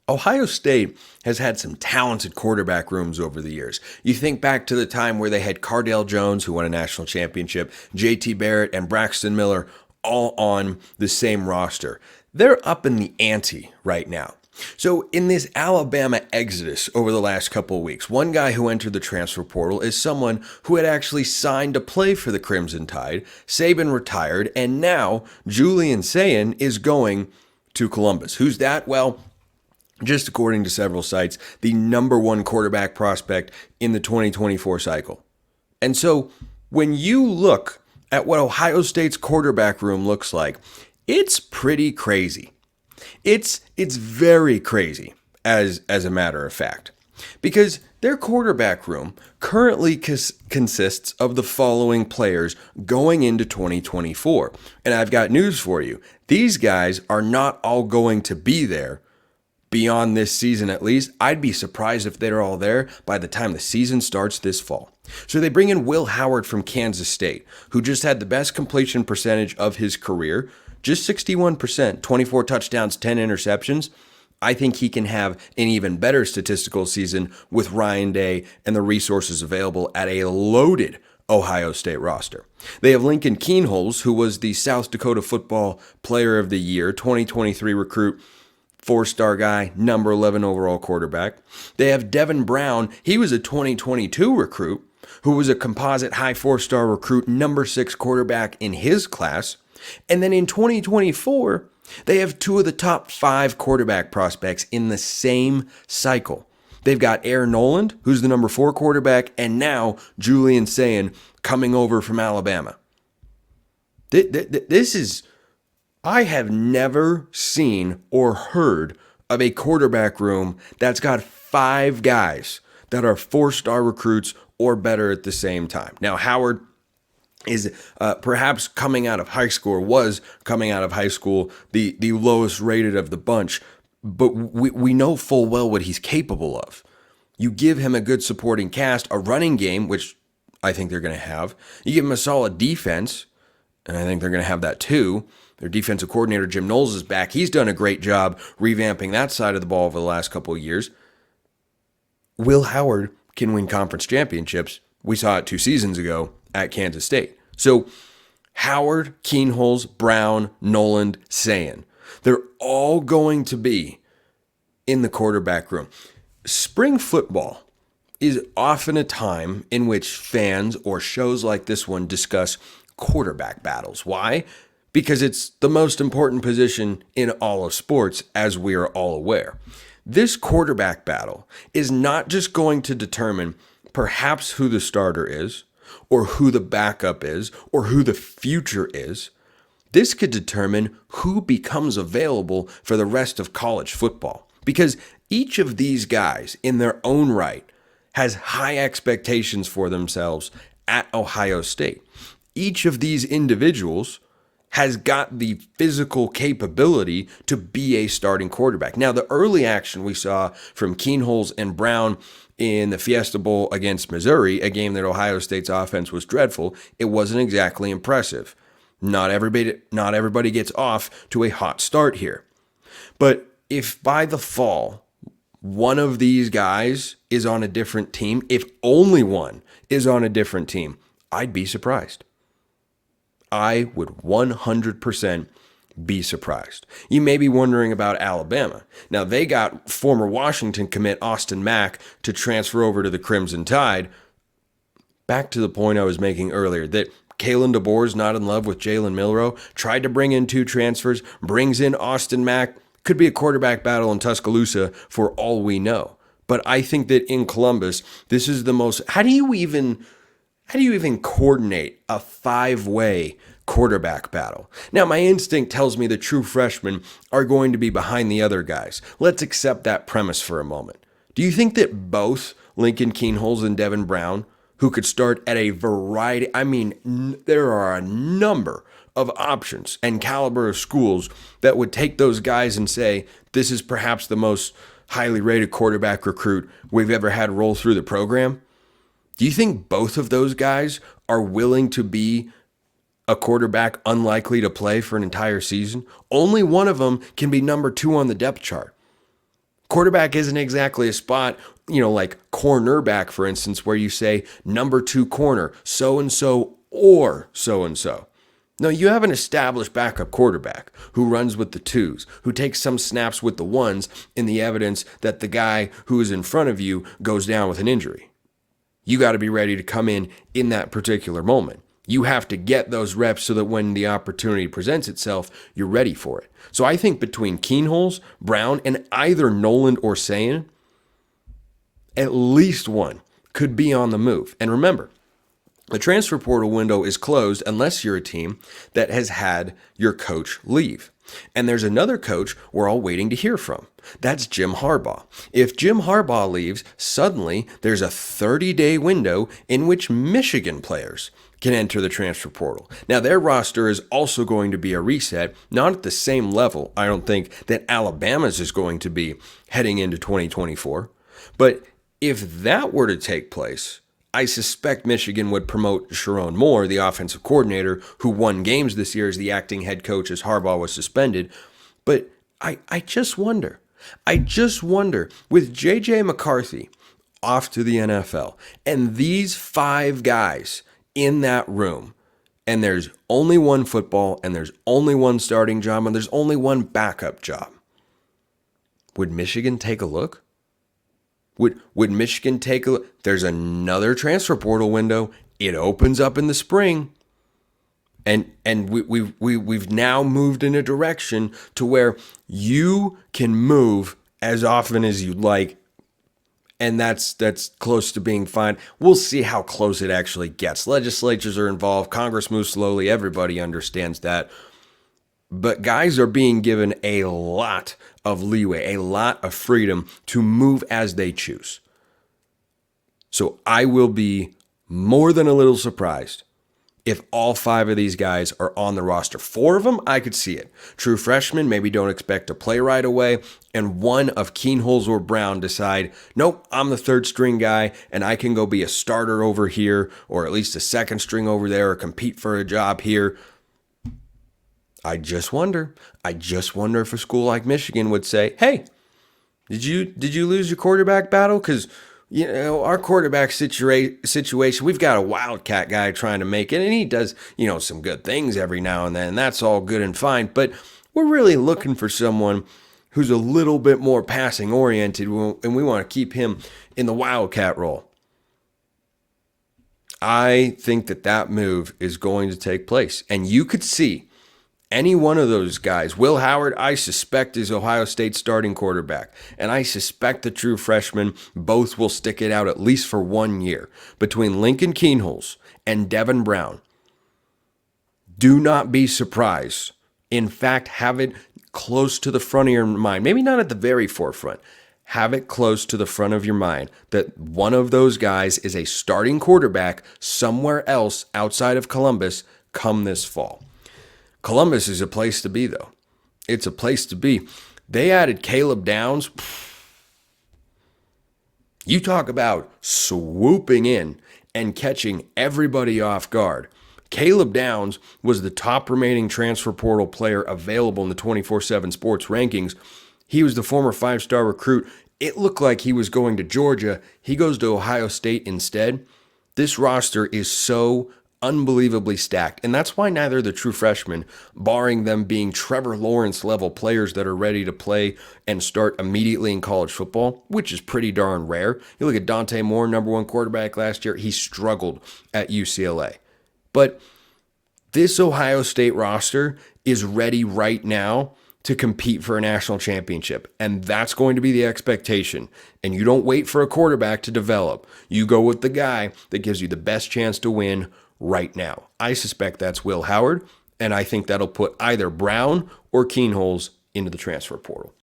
Ohio State has had some talented quarterback rooms over the years. You think back to the time where they had Cardale Jones, who won a national championship, JT Barrett, and Braxton Miller all on the same roster. They're up in the ante right now. So in this Alabama exodus over the last couple of weeks, one guy who entered the transfer portal is someone who had actually signed to play for the Crimson Tide. Saban retired, and now Julian Sayin is going to Columbus. Who's that? Well, just according to several sites, the number one quarterback prospect in the 2024 cycle. And so when you look at what Ohio State's quarterback room looks like, it's pretty crazy. It's very crazy, as a matter of fact, because their quarterback room currently consists of the following players going into 2024. And I've got news for you. These guys are not all going to be there beyond this season at least. I'd be surprised if they're all there by the time the season starts this fall. So they bring in Will Howard from Kansas State, who just had the best completion percentage of his career, just 61%, 24 touchdowns, 10 interceptions. I think he can have an even better statistical season with Ryan Day and the resources available at a loaded Ohio State roster. They have Lincoln Kienholz, who was the South Dakota Football Player of the Year, 2023 recruit, four-star guy, number 11 overall quarterback. They have Devin Brown. He was a 2022 recruit who was a composite high four-star recruit, number 6 quarterback in his class. And then in 2024, they have 2 of the top 5 quarterback prospects in the same cycle. They've got Aaron Noland, who's the number 4 quarterback, and now Julian Sayin coming over from Alabama. This is... I have never seen or heard of a quarterback room that's got 5 guys that are 4-star recruits or better at the same time. Now, Howard is perhaps coming out of high school, or was coming out of high school, the lowest rated of the bunch, but we know full well what he's capable of. You give him a good supporting cast, a running game, which I think they're going to have. You give him a solid defense, and I think they're going to have that too. Their defensive coordinator, Jim Knowles, is back. He's done a great job revamping that side of the ball over the last couple of years. Will Howard can win conference championships. We saw it 2 seasons ago at Kansas State. So Howard, Kienholz, Brown, Noland, Sayin, they're all going to be in the quarterback room. Spring football is often a time in which fans or shows like this one discuss quarterback battles. Why? Because it's the most important position in all of sports, as we are all aware. This quarterback battle is not just going to determine perhaps who the starter is, or who the backup is, or who the future is. This could determine who becomes available for the rest of college football. Because each of these guys, in their own right, has high expectations for themselves at Ohio State. Each of these individuals has got the physical capability to be a starting quarterback. Now, the early action we saw from Kienholz and Brown in the Fiesta Bowl against Missouri, a game that Ohio State's offense was dreadful, it wasn't exactly impressive. Not everybody gets off to a hot start here. But if by the fall, one of these guys is on a different team, if only one is on a different team, I'd be surprised. I would 100% be surprised. You may be wondering about Alabama. Now, they got former Washington commit Austin Mack to transfer over to the Crimson Tide. Back to the point I was making earlier, that Kalen DeBoer's not in love with Jalen Milroe, tried to bring in 2 transfers, brings in Austin Mack. Could be a quarterback battle in Tuscaloosa for all we know. But I think that in Columbus, this is the most... How do you even coordinate a 5-way quarterback battle? Now, my instinct tells me the true freshmen are going to be behind the other guys. Let's accept that premise for a moment. Do you think that both Lincoln Kienholz and Devin Brown, who could start at a variety, there are a number of options and caliber of schools that would take those guys and say, this is perhaps the most highly rated quarterback recruit we've ever had roll through the program? Do you think both of those guys are willing to be a quarterback unlikely to play for an entire season? Only one of them can be number 2 on the depth chart. Quarterback isn't exactly a spot, like cornerback, for instance, where you say number 2 corner, so-and-so or so-and-so. No, you have an established backup quarterback who runs with the 2s, who takes some snaps with the 1s in the evidence that the guy who is in front of you goes down with an injury. You got to be ready to come in that particular moment. You have to get those reps so that when the opportunity presents itself, you're ready for it. So I think between Keenholz, Brown, and either Noland or Sayin, at least one could be on the move. And remember, the transfer portal window is closed unless you're a team that has had your coach leave. And there's another coach we're all waiting to hear from. That's Jim Harbaugh. If Jim Harbaugh leaves, suddenly there's a 30-day window in which Michigan players can enter the transfer portal. Now, their roster is also going to be a reset, not at the same level, I don't think, that Alabama's is going to be heading into 2024. But if that were to take place, I suspect Michigan would promote Sharon Moore, the offensive coordinator, who won games this year as the acting head coach as Harbaugh was suspended. But I just wonder, with J.J. McCarthy off to the NFL and these 5 guys in that room, and there's only one football, and there's only one starting job, and there's only one backup job, would Michigan take a look? Would Michigan take a look? There's another transfer portal window. It opens up in the spring. And we've now moved in a direction to where you can move as often as you'd like. And that's close to being fine. We'll see how close it actually gets. Legislatures are involved. Congress moves slowly. Everybody understands that. But guys are being given a lot of leeway, a lot of freedom to move as they choose. So I will be more than a little surprised if all 5 of these guys are on the roster. 4 of them, I could see it. True freshmen maybe don't expect to play right away, and one of Keenholz or Brown decide, nope, I'm the 3rd string guy, and I can go be a starter over here, or at least a 2nd string over there, or compete for a job here. I just wonder if a school like Michigan would say, hey, did you lose your quarterback battle? Because our quarterback situation, we've got a wildcat guy trying to make it, and he does, some good things every now and then. That's all good and fine. But we're really looking for someone who's a little bit more passing oriented, and we want to keep him in the wildcat role. I think that move is going to take place. And you could see any one of those guys. Will Howard, I suspect, is Ohio State's starting quarterback. And I suspect the true freshmen both will stick it out at least for 1 year. Between Lincoln Keenholz and Devin Brown, do not be surprised. In fact, have it close to the front of your mind. Maybe not at the very forefront. Have it close to the front of your mind that one of those guys is a starting quarterback somewhere else outside of Columbus come this fall. Columbus is a place to be, though. It's a place to be. They added Caleb Downs. You talk about swooping in and catching everybody off guard. Caleb Downs was the top remaining transfer portal player available in the 24/7 Sports rankings. He was the former 5-star recruit. It looked like he was going to Georgia. He goes to Ohio State instead. This roster is so unbelievably stacked. And that's why neither of the true freshmen, barring them being Trevor Lawrence level players that are ready to play and start immediately in college football, which is pretty darn rare. You look at Dante Moore, number 1 quarterback last year, he struggled at UCLA. But this Ohio State roster is ready right now to compete for a national championship. And that's going to be the expectation. And you don't wait for a quarterback to develop. You go with the guy that gives you the best chance to win right now. I suspect that's Will Howard, and I think that'll put either Brown or Keenholz into the transfer portal.